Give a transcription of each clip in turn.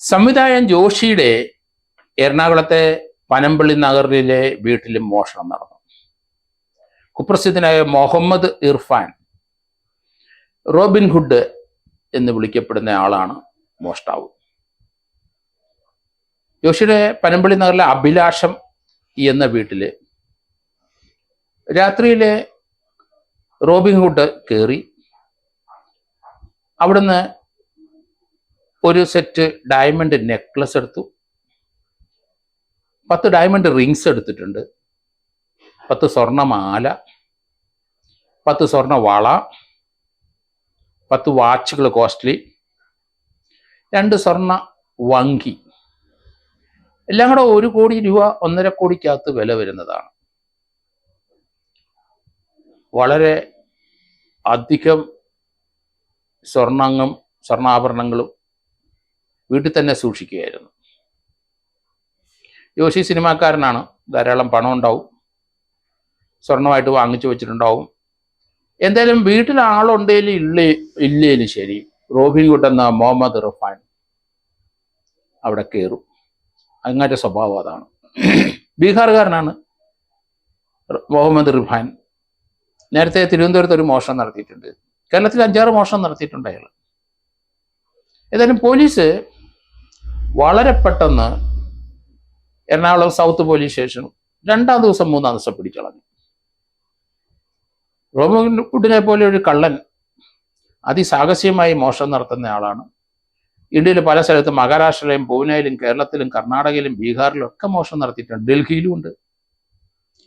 സംവിധായകൻ ജോഷിയുടെ എറണാകുളത്തെ പനമ്പള്ളി നഗറിലെ വീട്ടിലും മോഷണം നടന്നു. കുപ്രസിദ്ധനായ മുഹമ്മദ് ഇർഫാൻ, റോബിൻഹുഡ് എന്ന് വിളിക്കപ്പെടുന്ന ആളാണ് മോഷ്ടാവ്. ജോഷിയുടെ പനമ്പള്ളി നഗറിലെ അഭിലാഷം എന്ന വീട്ടില് രാത്രിയിലെ റോബിൻഹുഡ് കയറി അവിടുന്ന് ഒരു സെറ്റ് ഡയമണ്ട് നെക്ലസ് എടുത്തു, 10 ഡയമണ്ട് റിങ്സ് എടുത്തിട്ടുണ്ട്, 10 സ്വർണ്ണമാല, 10 സ്വർണ്ണ വള, 10 വാച്ചുകൾ കോസ്റ്റ്ലി, 2 സ്വർണ്ണ വങ്കി, എല്ലാം കൂടെ 1 കോടി രൂപ, 1.5 കോടിക്കകത്ത് വില വരുന്നതാണ്. വളരെ അധികം സ്വർണ്ണാഭരണങ്ങളും വീട്ടിൽ തന്നെ സൂക്ഷിക്കുകയായിരുന്നു. ജോഷി സിനിമാക്കാരനാണ്, ധാരാളം പണം ഉണ്ടാവും, സ്വർണമായിട്ട് വാങ്ങിച്ചു വെച്ചിട്ടുണ്ടാവും. എന്തായാലും വീട്ടിൽ ആളുണ്ടേലും ഇല്ലേലും ശരി, റോബിൻഹുഡ് എന്ന മുഹമ്മദ് ഇർഫാൻ അവിടെ കയറും. അങ്ങനത്തെ സ്വഭാവം അതാണ്. ബീഹാറുകാരനാണ് മുഹമ്മദ് ഇർഫാൻ. നേരത്തെ തിരുവനന്തപുരത്ത് ഒരു മോഷണം നടത്തിയിട്ടുണ്ട്, കേരളത്തിൽ 5-6 മോഷണം നടത്തിയിട്ടുണ്ട് അയാൾ. ഏതായാലും പോലീസ് വളരെ പെട്ടെന്ന് എറണാകുളം സൗത്ത് പോലീസ് സ്റ്റേഷനും 2-ാം ദിവസം 3-ാം ദിവസം പിടിച്ചളഞ്ഞു. റോബിൻഹുഡിനെ പോലെ ഒരു കള്ളൻ അതിസാഹസ്യമായി മോഷണം നടത്തുന്ന ആളാണ്. ഇന്ത്യയിൽ പല സ്ഥലത്തും, മഹാരാഷ്ട്രയിലും പൂനെയിലും കേരളത്തിലും കർണാടകയിലും ബീഹാറിലും ഒക്കെ മോഷണം നടത്തിയിട്ടുണ്ട്. ഡൽഹിയിലും ഉണ്ട്.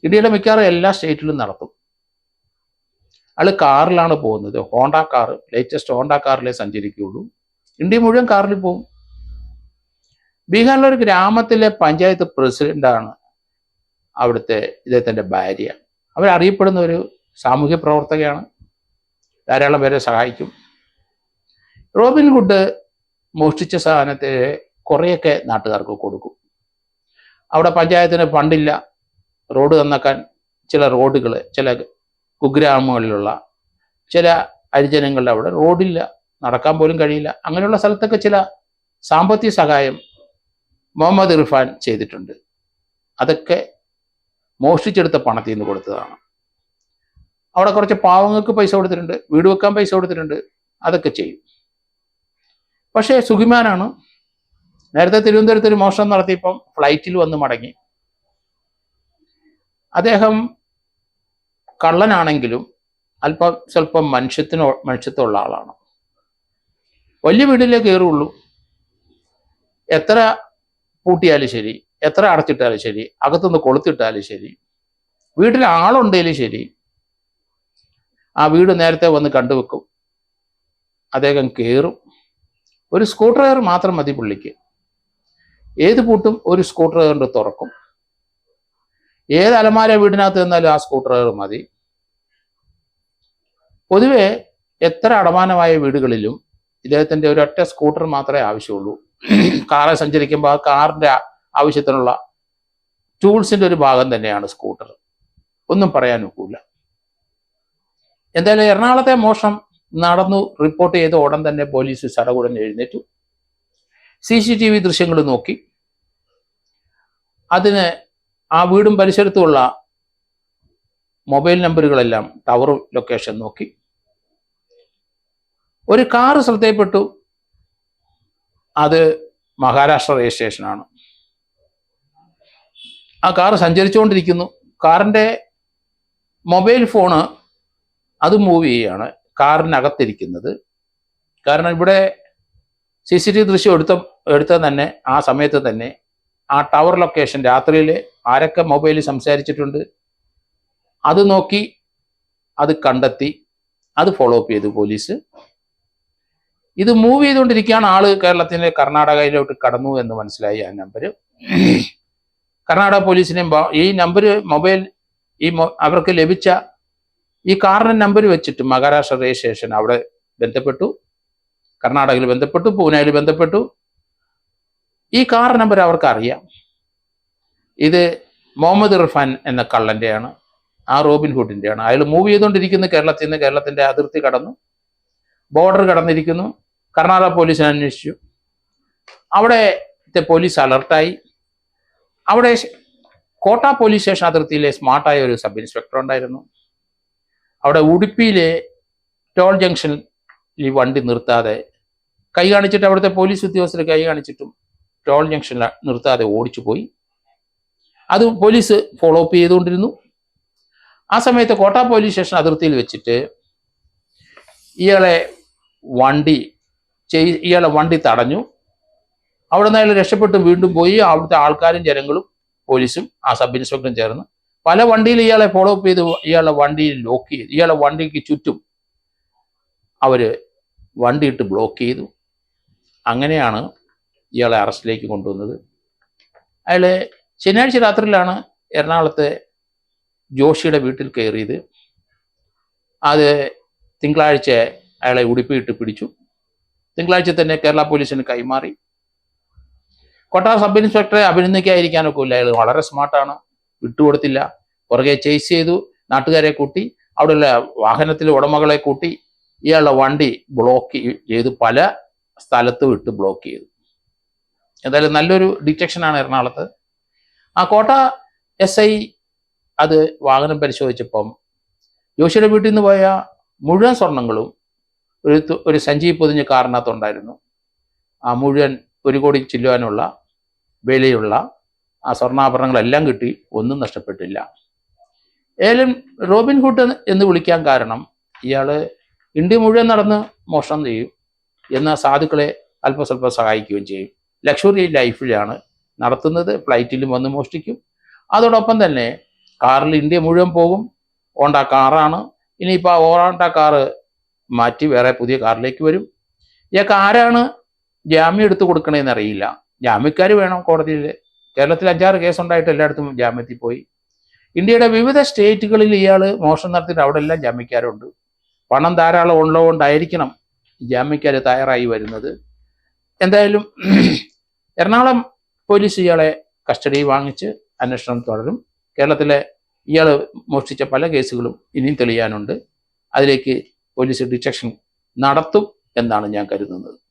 ഇന്ത്യയിലെ മിക്കവാറും എല്ലാ സ്റ്റേറ്റിലും നടത്തും. അയാൾ കാറിലാണ് പോകുന്നത്, ഹോണ്ട കാർ, ലേറ്റസ്റ്റ് ഹോണ്ട കാറിലേ സഞ്ചരിക്കുകയുള്ളൂ. ഇന്ത്യ മുഴുവൻ കാറിൽ പോകും. ബീഹാറിലെ ഒരു ഗ്രാമത്തിലെ പഞ്ചായത്ത് പ്രസിഡന്റാണ് അവിടുത്തെ ഇദ്ദേഹത്തിൻ്റെ ഭാര്യ. അവരറിയപ്പെടുന്ന ഒരു സാമൂഹ്യ പ്രവർത്തകയാണ്, ധാരാളം പേരെ സഹായിക്കും. റോബിൻഹുഡ് മോഷ്ടിച്ച സാധനത്തെ കുറേയൊക്കെ നാട്ടുകാർക്ക് കൊടുക്കും. അവിടെ പഞ്ചായത്തിന് ഫണ്ടില്ല, റോഡ് നന്നാക്കാൻ ചില റോഡുകൾ, ചില കുഗ്രാമങ്ങളിലുള്ള ചില ഹരിജനങ്ങളുടെ അവിടെ റോഡില്ല, നടക്കാൻ പോലും കഴിയില്ല. അങ്ങനെയുള്ള സ്ഥലത്തൊക്കെ ചില സാമ്പത്തിക സഹായം മുഹമ്മദ് ഇർഫാൻ ചെയ്തിട്ടുണ്ട്. അതൊക്കെ മോഷ്ടിച്ചെടുത്ത പണത്തിൽ നിന്ന് കൊടുത്തതാണ്. അവിടെ കുറച്ച് പാവങ്ങൾക്ക് പൈസ കൊടുത്തിട്ടുണ്ട്, വീട് വെക്കാൻ പൈസ കൊടുത്തിട്ടുണ്ട്, അതൊക്കെ ചെയ്യും. പക്ഷേ സുഖിമാനാണ്. നേരത്തെ തിരുവനന്തപുരത്ത് ഒരു മോഷണം നടത്തിയപ്പം ഫ്ലൈറ്റിൽ വന്ന് മടങ്ങി. അദ്ദേഹം കള്ളനാണെങ്കിലും സ്വല്പം മനുഷ്യത്വമുള്ള ആളാണ്. വലിയ വീട്ടിലേ കയറുള്ളൂ. എത്ര പൂട്ടിയാലും ശരി, എത്ര അടച്ചിട്ടാലും ശരി, അകത്തുനിന്ന് കൊളുത്തിട്ടാലും ശരി, വീട്ടിൽ ആളുണ്ടെങ്കിലും ശരി, ആ വീട് നേരത്തെ വന്ന് കണ്ടുവെക്കും. അദ്ദേഹം കയറും. ഒരു സ്ക്രൂ ഡ്രൈവർ മാത്രം മതി പുള്ളിക്ക്. ഏത് പൂട്ടും ഒരു സ്ക്രൂ ഡ്രൈവറിൻ്റെ തുറക്കും. ഏത് അലമാര വീടിനകത്ത് നിന്നാലും ആ സ്ക്രൂ ഡ്രൈവർ മതി. പൊതുവെ എത്ര അടമാനമായ വീടുകളിലും ഇദ്ദേഹത്തിൻ്റെ ഒരൊറ്റ സ്കൂട്ടർ മാത്രമേ ആവശ്യമുള്ളൂ. കാറിൽ സഞ്ചരിക്കുമ്പോൾ ആ കാറിൻ്റെ ആവശ്യത്തിനുള്ള ടൂൾസിൻ്റെ ഒരു ഭാഗം തന്നെയാണ് സ്കൂട്ടർ. ഒന്നും പറയാൻ ഒക്കില്ല. എന്തായാലും എറണാകുളത്തെ മോഷണം നടന്നു റിപ്പോർട്ട് ചെയ്ത ഉടൻ തന്നെ പോലീസ് സടകുടൻ എഴുന്നേറ്റു. CCTV ദൃശ്യങ്ങൾ നോക്കി. അതിന് ആ വീടും പരിസരത്തുമുള്ള മൊബൈൽ നമ്പറുകളെല്ലാം ടവർ ലൊക്കേഷൻ നോക്കി. ഒരു കാറ് ശ്രദ്ധയിൽപ്പെട്ടു. അത് മഹാരാഷ്ട്ര രജിസ്ട്രേഷനാണ്. ആ കാറ് സഞ്ചരിച്ചുകൊണ്ടിരിക്കുന്നു. കാറിൻ്റെ മൊബൈൽ ഫോണ് അത് മൂവ് ചെയ്യുകയാണ്, കാറിനകത്തിരിക്കുന്നത്. കാരണം ഇവിടെ CCTV ദൃശ്യം എടുത്ത തന്നെ ആ സമയത്ത് തന്നെ ആ ടവർ ലൊക്കേഷൻ, രാത്രിയിൽ ആരൊക്കെ മൊബൈലിൽ സംസാരിച്ചിട്ടുണ്ട് അത് നോക്കി, അത് കണ്ടെത്തി, അത് ഫോളോ അപ്പ് ചെയ്തു പോലീസ്. ഇത് മൂവ് ചെയ്തുകൊണ്ടിരിക്കുകയാണ്. ആള് കേരളത്തിൻ്റെ കർണാടകയിലോട്ട് കടന്നു എന്ന് മനസ്സിലായി. ആ നമ്പർ കർണാടക പോലീസിനെയും ഈ നമ്പർ മൊബൈൽ അവർക്ക് ലഭിച്ച ഈ കാറിൻ്റെ നമ്പർ വെച്ചിട്ട് മഹാരാഷ്ട്ര രജിസ്ട്രേഷൻ അവിടെ ബന്ധപ്പെട്ടു, കർണാടകയിൽ ബന്ധപ്പെട്ടു, പൂനെയിൽ ബന്ധപ്പെട്ടു. ഈ കാർ നമ്പർ അവർക്ക് അറിയാം. ഇത് മുഹമ്മദ് ഇർഫാൻ എന്ന കള്ളൻ്റെയാണ്, ആ റോബിൻഹുഡിൻ്റെയാണ്. അയാൾ മൂവ് ചെയ്തുകൊണ്ടിരിക്കുന്ന കേരളത്തിൽ നിന്ന്, കേരളത്തിൻ്റെ അതിർത്തി കടന്നു, ബോർഡർ കടന്നിരിക്കുന്നു. കർണാടക പോലീസിനെ അന്വേഷിച്ചു. അവിടുത്തെ പോലീസ് അലർട്ടായി. അവിടെ കോട്ട പോലീസ് സ്റ്റേഷൻ അതിർത്തിയിലെ സ്മാർട്ടായ ഒരു സബ് ഇൻസ്പെക്ടർ ഉണ്ടായിരുന്നു. അവിടെ ഉടുപ്പിയിലെ ടോൾ ജംഗ്ഷനിൽ ഈ വണ്ടി നിർത്താതെ കൈ കാണിച്ചിട്ട്, അവിടുത്തെ പോലീസ് ഉദ്യോഗസ്ഥർ കൈ കാണിച്ചിട്ടും ടോൾ ജംഗ്ഷനിൽ നിർത്താതെ ഓടിച്ചു പോയി. അത് പോലീസ് ഫോളോ അപ്പ് ചെയ്തുകൊണ്ടിരുന്നു. ആ സമയത്ത് കോട്ട പോലീസ് സ്റ്റേഷൻ അതിർത്തിയിൽ വെച്ചിട്ട് ഇയാളെ വണ്ടി തടഞ്ഞു. അവിടെ നിന്ന് അയാൾ രക്ഷപ്പെട്ട് വീണ്ടും പോയി. അവിടുത്തെ ആൾക്കാരും ജനങ്ങളും പോലീസും ആ സബ് ഇൻസ്പെക്ടറും ചേർന്ന് പല വണ്ടിയിൽ ഇയാളെ ഫോളോ അപ്പ് ചെയ്ത് ഇയാളുടെ വണ്ടിയിൽ ലോക്ക് ചെയ്തു. ഇയാളുടെ വണ്ടിക്ക് ചുറ്റും അവര് വണ്ടിയിട്ട് ബ്ലോക്ക് ചെയ്തു. അങ്ങനെയാണ് ഇയാളെ അറസ്റ്റിലേക്ക് കൊണ്ടുവന്നത്. അയാൾ ശനിയാഴ്ച രാത്രിയിലാണ് എറണാകുളത്തെ ജോഷിയുടെ വീട്ടിൽ കയറിയത്. അത് തിങ്കളാഴ്ച അയാളെ ഉടുപ്പിയിട്ട് പിടിച്ചു. തിങ്കളാഴ്ച തന്നെ കേരള പോലീസിന് കൈമാറി. കോട്ട സബ് ഇൻസ്പെക്ടറെ അഭിനന്ദിക്കാതിരിക്കാനൊക്കെ ഇല്ല. അയാൾ വളരെ സ്മാർട്ടാണ്, വിട്ടുകൊടുത്തില്ല. പുറകെ ചേസ് ചെയ്തു, നാട്ടുകാരെ കൂട്ടി, അവിടെയുള്ള വാഹനത്തിലെ ഉടമകളെ കൂട്ടി ഇയാളുടെ വണ്ടി ബ്ലോക്ക് ചെയ്ത് പല സ്ഥലത്ത് വിട്ട് ബ്ലോക്ക് ചെയ്തു. എന്തായാലും നല്ലൊരു ഡിറ്റക്ഷനാണ് എറണാകുളത്ത്. ആ കോട്ട SI അത് വാഹനം പരിശോധിച്ചപ്പം ജോഷിയുടെ വീട്ടിൽ നിന്ന് പോയ മുഴുവൻ സ്വർണങ്ങളും ഒരു സഞ്ചി പൊതിഞ്ഞ കാറിനകത്തുണ്ടായിരുന്നു. ആ മുഴുവൻ 1 കോടി ചില്ലുവാനുള്ള വിലയുള്ള ആ സ്വർണ്ണാഭരണങ്ങളെല്ലാം കിട്ടി, ഒന്നും നഷ്ടപ്പെട്ടില്ല. ഏതായാലും റോബിൻഹുഡ് എന്ന് വിളിക്കാൻ കാരണം ഇയാൾ ഇന്ത്യ മുഴുവൻ നടന്ന് മോഷണം ചെയ്യും, എന്നാൽ സാധുക്കളെ അല്പസ്വല്പം സഹായിക്കുകയും ചെയ്യും. ലക്ഷറി ലൈഫിലാണ് നടത്തുന്നത്. ഫ്ലൈറ്റിലും വന്ന് മോഷ്ടിക്കും. അതോടൊപ്പം തന്നെ കാറിൽ ഇന്ത്യ മുഴുവൻ പോകും. ഹോണ്ട കാറാണ്. ഇനിയിപ്പോൾ ആ ഹോണ്ട കാറ് മാറ്റി വേറെ പുതിയ കാറിലേക്ക് വരും. ഇയാൾക്ക് ആരാണ് ജാമ്യം എടുത്തു കൊടുക്കണേന്ന് അറിയില്ല. ജാമ്യക്കാർ വേണം കോടതിയിൽ. കേരളത്തിൽ 5-6 കേസുണ്ടായിട്ട് എല്ലായിടത്തും ജാമ്യത്തിൽ പോയി. ഇന്ത്യയുടെ വിവിധ സ്റ്റേറ്റുകളിൽ ഇയാൾ മോഷണം നടത്തിയിട്ട് അവിടെ എല്ലാം ജാമ്യക്കാരുണ്ട്. പണം ധാരാളം ഉള്ളതുകൊണ്ടായിരിക്കണം ജാമ്യക്കാർ തയ്യാറായി വരുന്നത്. എന്തായാലും എറണാകുളം പോലീസ് ഇയാളെ കസ്റ്റഡി വാങ്ങിച്ച് അന്വേഷണം തുടരും. കേരളത്തിലെ ഇയാൾ മോഷ്ടിച്ച പല കേസുകളും ഇനിയും തെളിയാനുണ്ട്. അതിലേക്ക് പോലീസ് ഡിറ്റക്ഷൻ നടത്തും എന്നാണ് ഞാൻ കരുതുന്നത്.